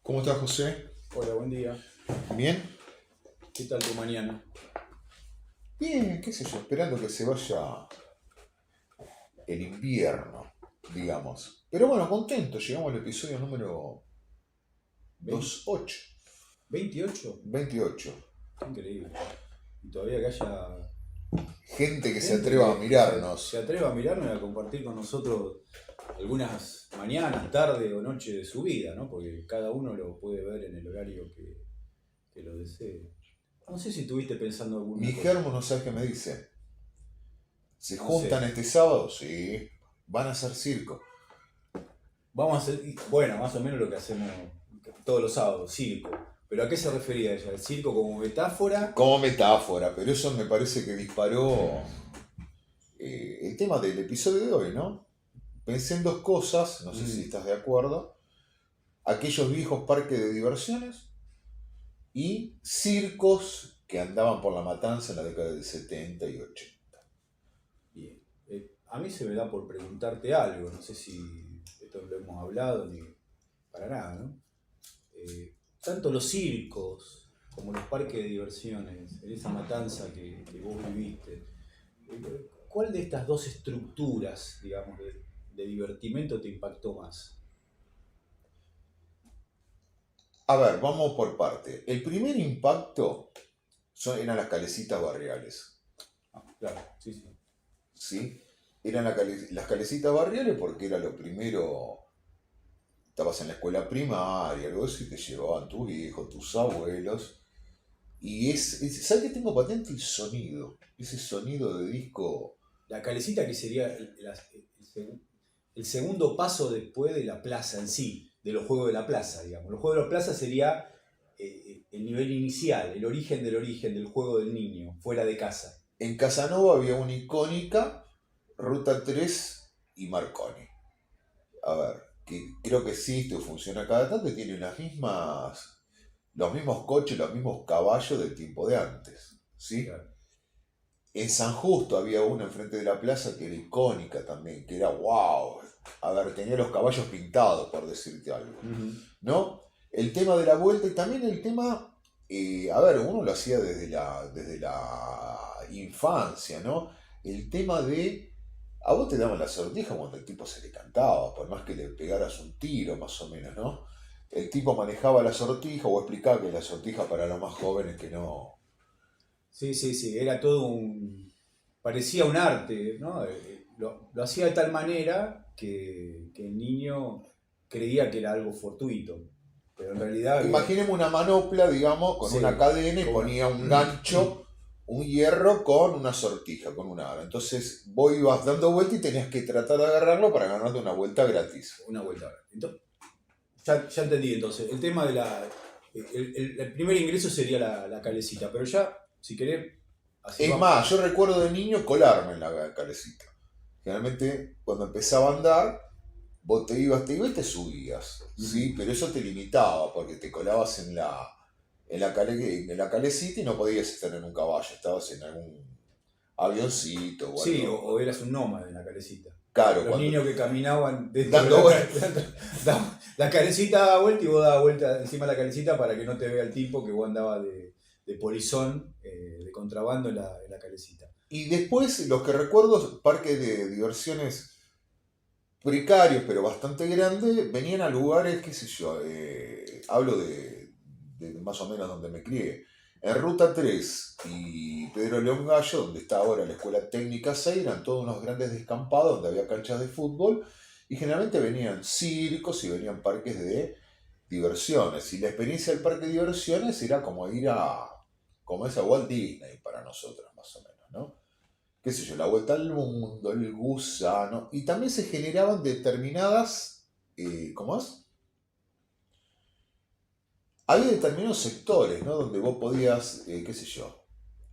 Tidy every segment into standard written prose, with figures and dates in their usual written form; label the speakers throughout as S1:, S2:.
S1: ¿Cómo estás, José?
S2: Hola, buen día.
S1: ¿Bien?
S2: ¿Qué tal tu mañana?
S1: Bien, qué sé yo, esperando que se vaya el invierno, digamos. Pero bueno, contento, llegamos al episodio número
S2: ¿20?
S1: 28,
S2: ¿28?
S1: 28.
S2: Qué increíble. Y todavía que haya
S1: Gente que se
S2: gente
S1: atreva a
S2: que se
S1: mirarnos.
S2: atreva a mirarnos y a compartir con nosotros algunas mañanas, tarde o noche de su vida, ¿no? Porque cada uno lo puede ver en el horario que lo desee. No sé si estuviste pensando
S1: Mi
S2: alguna cosa.
S1: germo no sabe qué me dice. ¿Se
S2: No sé.
S1: juntan este sábado? Sí. Van a hacer circo.
S2: Vamos a hacer, bueno, más o menos lo que hacemos todos los sábados, circo. ¿Pero a qué se refería ella? ¿El circo como metáfora?
S1: Como metáfora, pero eso me parece que disparó el tema del episodio de hoy, ¿no? Pensé en dos cosas, no sé si
S2: Mm,
S1: estás de acuerdo. Aquellos viejos parques de diversiones y circos que andaban por la matanza en la década del 70 y 80.
S2: Bien. A mí se me da por preguntarte algo, no sé si esto lo hemos hablado ni para nada, ¿no? Tanto los circos como los parques de diversiones, en esa matanza que vos viviste, ¿cuál de estas dos estructuras, digamos, de divertimento te impactó más?
S1: A ver, vamos por parte. El primer impacto eran las calecitas barriales,
S2: Ah, claro, sí, sí.
S1: ¿sí? Eran las calecitas barriales porque era lo primero. Estabas en la escuela primaria, algo así, te llevaban tus hijos, tus abuelos. Y ¿sabes qué tengo patente? El sonido. Ese sonido de disco.
S2: La calecita que sería el segundo paso después de la plaza en sí, de los juegos de la plaza, digamos. Los juegos de la plaza sería el nivel inicial, el origen del juego del niño, fuera de casa.
S1: En Casanova había una icónica, Ruta 3 y Marconi. A ver, que creo que existe o funciona cada tanto y tiene los mismos coches, los mismos caballos del tiempo de antes, ¿sí?
S2: Claro.
S1: En San Justo había una enfrente de la plaza que era icónica también, que era wow. A ver, tenía los caballos pintados, por decirte algo,
S2: Ujú.
S1: ¿no? El tema de la vuelta y también el tema, a ver, uno lo hacía desde la infancia, ¿no? El tema de, a vos te daban la sortija cuando el tipo se le cantaba, por más que le pegaras un tiro, más o menos, ¿no? El tipo manejaba la sortija o explicaba que la sortija para los más jóvenes que no.
S2: Sí, sí, sí, era todo un... parecía un arte, ¿no? Lo hacía de tal manera que el niño creía que era algo fortuito, pero en realidad había...
S1: Imaginemos una manopla, digamos, con una
S2: Sí,
S1: cadena y
S2: con una...
S1: ponía un gancho, un hierro con una sortija, con un aro. Entonces vos ibas dando vuelta y tenías que tratar de agarrarlo para ganarte una vuelta gratis.
S2: una vuelta. Entonces, ya entendí entonces. El tema de la. El primer ingreso sería la calecita, pero ya, si querés, así
S1: Es
S2: vamos.
S1: más, yo recuerdo de niño colarme en la calecita. Generalmente cuando empezaba a andar, vos te ibas y te subías, ¿sí?
S2: Ujú.
S1: Pero eso te limitaba porque te colabas en la calecita y no podías estar en un caballo, estabas en algún avioncito o
S2: Sí,
S1: algo.
S2: o eras un nómada en la calecita.
S1: Claro,
S2: Los
S1: cuando
S2: niños que caminaban dentro de
S1: dando
S2: la
S1: vueltas.
S2: calecita. La calecita daba vuelta y vos dabas vuelta encima de la calecita para que no te vea el tipo que vos andabas de polizón, de contrabando en la calecita.
S1: Y después, los que recuerdo, parques de diversiones precarios, pero bastante grandes, venían a lugares, qué sé yo, hablo de más o menos donde me crié. En Ruta 3 y Pedro León Gallo, donde está ahora la Escuela Técnica 6, eran todos unos grandes descampados donde había canchas de fútbol y generalmente venían circos y venían parques de diversiones. Y la experiencia del parque de diversiones era como ir como es a Walt Disney para nosotros, más o menos, ¿no? Qué sé yo, la vuelta al mundo, el gusano, y también se generaban determinadas, ¿cómo es? Había determinados sectores, ¿no? Donde vos podías, qué sé yo,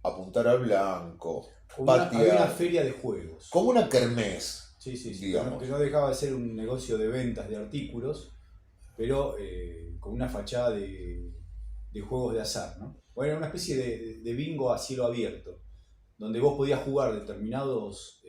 S1: apuntar al blanco,
S2: Había una
S1: patear,
S2: feria de juegos.
S1: como una kermés,
S2: Sí, sí, sí, que
S1: digamos.
S2: no dejaba de ser un negocio de ventas de artículos, pero con una fachada de juegos de azar, ¿no? Bueno, era una especie de bingo a cielo abierto, donde vos podías jugar determinados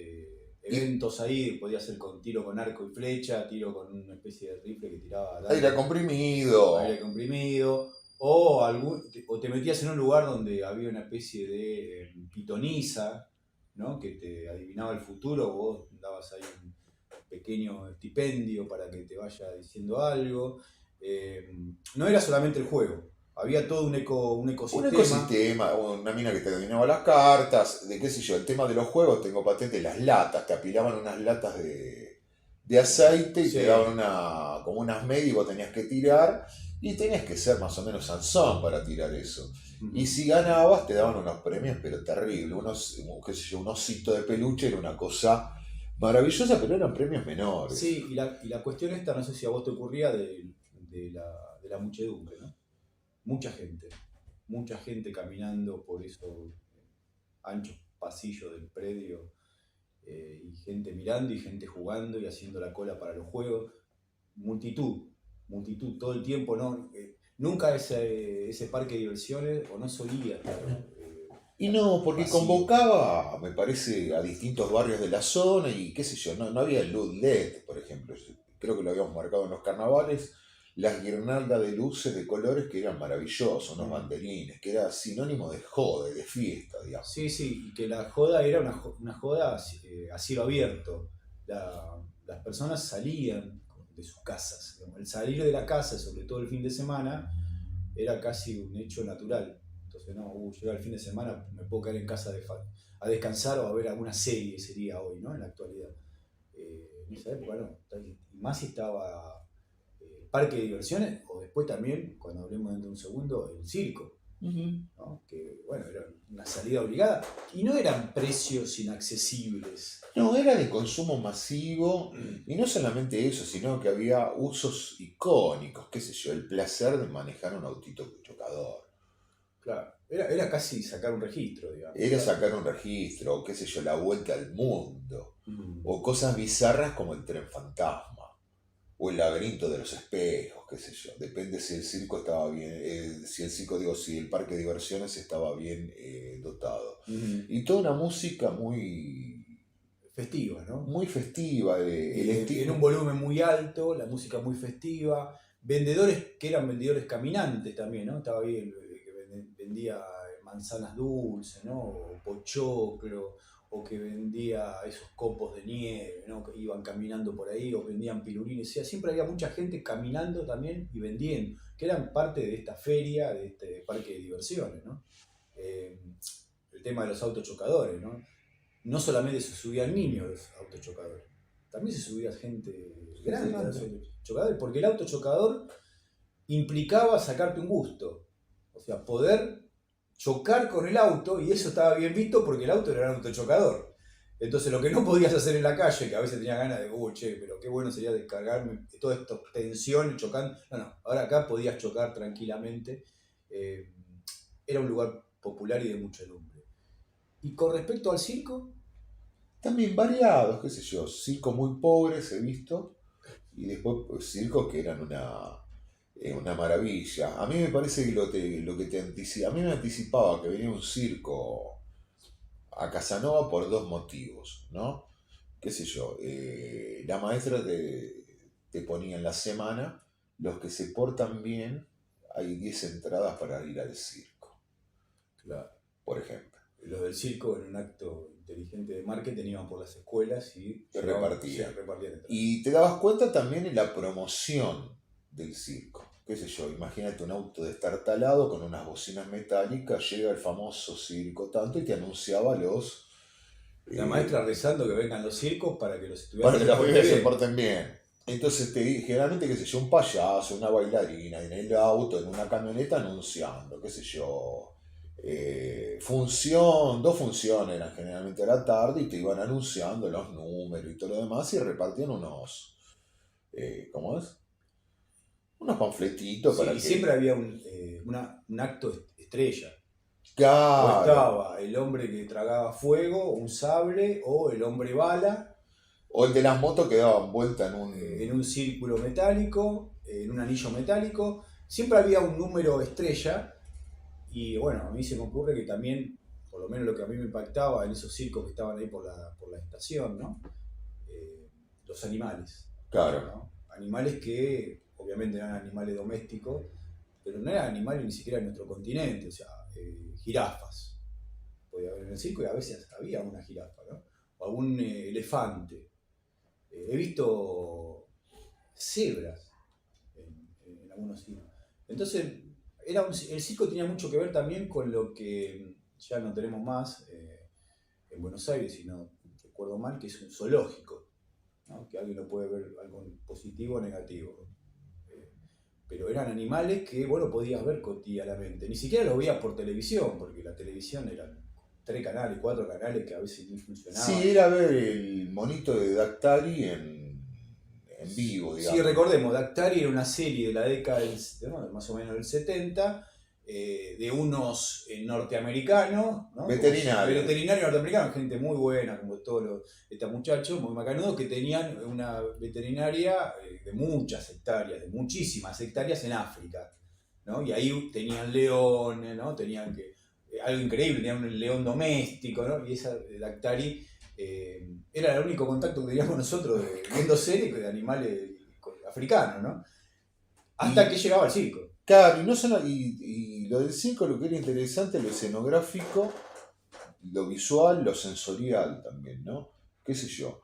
S2: eventos ahí, podía ser con tiro con arco y flecha, tiro con una especie de rifle que tiraba
S1: Aire comprimido.
S2: aire comprimido, o te metías en un lugar donde había una especie de pitoniza, ¿no? Que te adivinaba el futuro, vos dabas ahí un pequeño estipendio para que te vaya diciendo algo. No era solamente el juego, había todo un
S1: Un
S2: ecosistema.
S1: ecosistema, una mina que te adivinaba las cartas, de qué sé yo, el tema de los juegos, tengo patente, las latas, te apilaban unas latas de aceite y
S2: Sí.
S1: te daban como unas medias y vos tenías que tirar y tenías que ser más o menos Sansón para tirar eso. Y si ganabas te daban unos premios pero terribles, qué sé yo, un osito de peluche era una cosa maravillosa, pero eran premios menores.
S2: Sí, y la cuestión esta, no sé si a vos te ocurría de la muchedumbre, ¿no? Mucha gente caminando por esos anchos pasillos del predio, y gente mirando y gente jugando y haciendo la cola para los juegos. Multitud, todo el tiempo, ¿no? Nunca ese parque de diversiones, o no solía estar
S1: Y no, porque
S2: vacío.
S1: convocaba, me parece, a distintos barrios de la zona y qué sé yo, no había luz LED, por ejemplo. Creo que lo habíamos marcado en los carnavales, las guirnaldas de luces de colores que eran maravillosos, unos banderines, que era sinónimo de joda, de fiesta, digamos.
S2: Sí, y que la joda era una joda a cielo abierto. Las personas salían de sus casas. Digamos. El salir de la casa, sobre todo el fin de semana, era casi un hecho natural. Entonces, no, llega el fin de semana, me puedo quedar en casa a descansar o a ver alguna serie, sería hoy, ¿no? En la actualidad. En esa época no. Y más si estaba el parque de diversiones, o después también, cuando hablemos dentro de un segundo, el circo. ¿No? Que bueno, era una salida obligada y no eran precios inaccesibles.
S1: No, era de consumo masivo y no solamente eso, sino que había usos icónicos, qué sé yo, el placer de manejar un autito chocador.
S2: Claro, era casi sacar un registro, digamos.
S1: Era sacar un registro, o qué sé yo, la vuelta al mundo,
S2: Mm.
S1: o cosas bizarras como el tren fantasma. O el laberinto de los espejos, qué sé yo. Depende si el circo estaba bien, si el parque de diversiones estaba bien dotado. Y toda una música muy
S2: Festiva, ¿no?
S1: muy festiva.
S2: En un volumen muy alto, la música muy festiva. Vendedores que eran vendedores caminantes también, ¿no? Estaba ahí el que vendía manzanas dulces, ¿no? O pochoclo, o que vendía esos copos de nieve, ¿no? Que iban caminando por ahí, o vendían pirulines. O sea, siempre había mucha gente caminando también y vendiendo, que eran parte de esta feria, de este parque de diversiones, ¿no? El tema de los autos chocadores, ¿no? No solamente se subían niños a los autos chocadores, también se subía gente grande a los autos chocadores, porque el auto chocador implicaba sacarte un gusto, o sea, poder chocar con el auto, y eso estaba bien visto porque el auto era un auto chocador. Entonces lo que no podías hacer en la calle, que a veces tenía ganas de, che, pero qué bueno sería descargarme toda esta tensión chocando. No, ahora acá podías chocar tranquilamente. Era un lugar popular y de muchedumbre. Y con respecto al circo,
S1: También variados, qué sé yo, circos muy pobres he visto, y después pues, circos que eran una maravilla. A mí me parece que lo que te anticipa, a mí me anticipaba que venía un circo a Casanova por dos motivos, ¿no? Qué sé yo, la maestra te ponía en la semana, los que se portan bien, hay 10 entradas para ir al circo,
S2: claro,
S1: por ejemplo.
S2: los del circo, en un acto inteligente de marketing, iban por las escuelas y
S1: Te
S2: repartían
S1: repartían.
S2: entradas.
S1: Y te dabas cuenta también en la promoción del circo. Qué sé yo, imagínate un auto destartalado con unas bocinas metálicas, llega el famoso circo tanto y te anunciaba
S2: La
S1: eh,
S2: maestra rezando que vengan los circos para que los
S1: para
S2: estudiantes
S1: que los
S2: porten
S1: pibes se
S2: bien.
S1: porten bien. Entonces generalmente, qué sé yo, un payaso, una bailarina en el auto, en una camioneta anunciando, qué sé yo, dos funciones eran generalmente a la tarde y te iban anunciando los números y todo lo demás y repartían ¿cómo es? Unos panfletitos
S2: Sí,
S1: para
S2: y
S1: que...
S2: siempre había un acto estrella. O
S1: Claro,
S2: estaba el hombre que tragaba fuego, un sable, o el hombre bala,
S1: o el de las motos que daban vuelta
S2: en un círculo metálico, en un anillo metálico. Siempre había un número estrella, y bueno, a mí se me ocurre que también, por lo menos lo que a mí me impactaba en esos circos que estaban ahí por la estación, ¿no? Los animales,
S1: Claro.
S2: ¿no? Animales que obviamente eran animales domésticos, pero no eran animales ni siquiera de nuestro continente, o sea, jirafas. Podía haber en el circo y a veces había una jirafa, ¿no? O algún elefante. He visto cebras en algunos circos. Entonces, el circo tenía mucho que ver también con lo que ya no tenemos más en Buenos Aires, si no recuerdo mal, que es un zoológico, ¿no? Que alguien lo puede ver algo positivo o negativo. Pero eran animales que vos lo podías ver cotidianamente. Ni siquiera los veías por televisión, porque la televisión eran 3 canales, 4 canales que a veces ni funcionaban.
S1: Sí, era ver el monito de Daktari en vivo, digamos.
S2: Sí, recordemos, Daktari era una serie de la década más o menos del 70, de unos norteamericanos, ¿no?
S1: Veterinarios.
S2: Veterinarios norteamericanos, gente muy buena, como todos estos muchachos, muy macanudos, que tenían una veterinaria de muchas hectáreas, de muchísimas hectáreas en África, ¿no? Y ahí tenían leones, ¿no? Tenían algo increíble, tenían un león doméstico, ¿no? Y esa Daktari era el único contacto que teníamos nosotros viendo series de animales africanos, ¿no? Hasta que llegaba al circo.
S1: Claro, y lo del circo, lo que era interesante, lo escenográfico, lo visual, lo sensorial también, ¿no? Qué sé yo.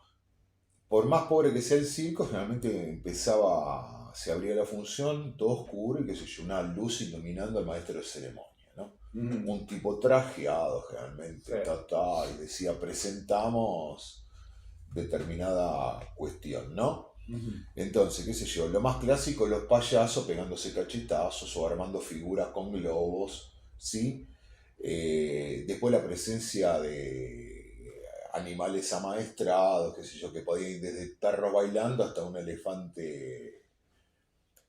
S1: Por más pobre que sea el circo, generalmente se abría la función, todo oscuro y qué sé yo, una luz iluminando al maestro de ceremonia, ¿no? Un tipo trajeado generalmente,
S2: Sí.
S1: y decía, presentamos determinada cuestión, ¿no? Entonces, qué sé yo, lo más clásico, los payasos pegándose cachetazos o armando figuras con globos, ¿sí? Después la presencia de animales amaestrados, qué sé yo, que podían ir desde perros bailando hasta un elefante,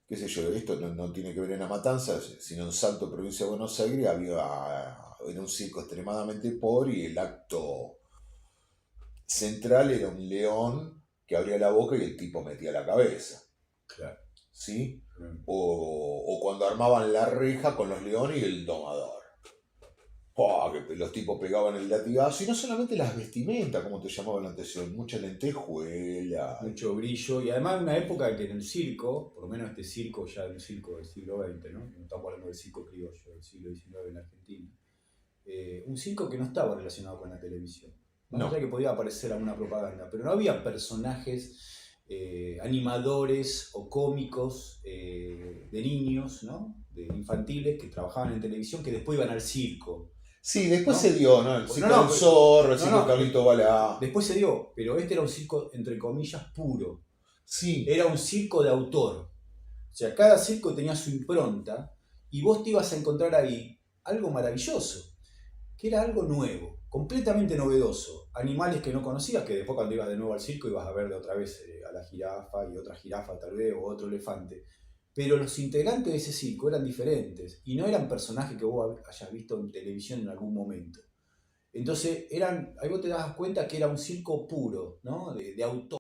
S1: qué sé yo, esto no tiene que ver en La Matanza, sino en Salto, provincia de Buenos Aires, era un circo extremadamente pobre y el acto central era un león que abría la boca y el tipo metía la cabeza.
S2: Claro.
S1: ¿Sí? O cuando armaban la reja con los leones y el domador. ¡Pah! Que los tipos pegaban el latigazo. Y no solamente las vestimentas, como te llamaban la atención, mucha lentejuela.
S2: Mucho brillo. Y además una época que en el circo, por lo menos este circo ya era un circo del siglo XX, ¿no? No estamos hablando del circo criollo del siglo XIX en Argentina. Un circo que no estaba relacionado con la televisión. Más allá que podía aparecer alguna propaganda, pero no había personajes animadores o cómicos de niños, ¿no? De infantiles que trabajaban en televisión que después iban al circo.
S1: Sí, después
S2: ¿no?
S1: se dio, ¿no? El circo del zorro, el circo de Carlito Balá.
S2: Después se dio, pero este era un circo, entre comillas, puro.
S1: Sí.
S2: Era un circo de autor. O sea, cada circo tenía su impronta y vos te ibas a encontrar ahí algo maravilloso, que era algo nuevo, completamente novedoso. Animales que no conocías, que después cuando ibas de nuevo al circo ibas a ver de otra vez a la jirafa y otra jirafa tal vez, o otro elefante. Pero los integrantes de ese circo eran diferentes y no eran personajes que vos hayas visto en televisión en algún momento. Entonces, ahí vos te das cuenta que era un circo puro, ¿no? De autor.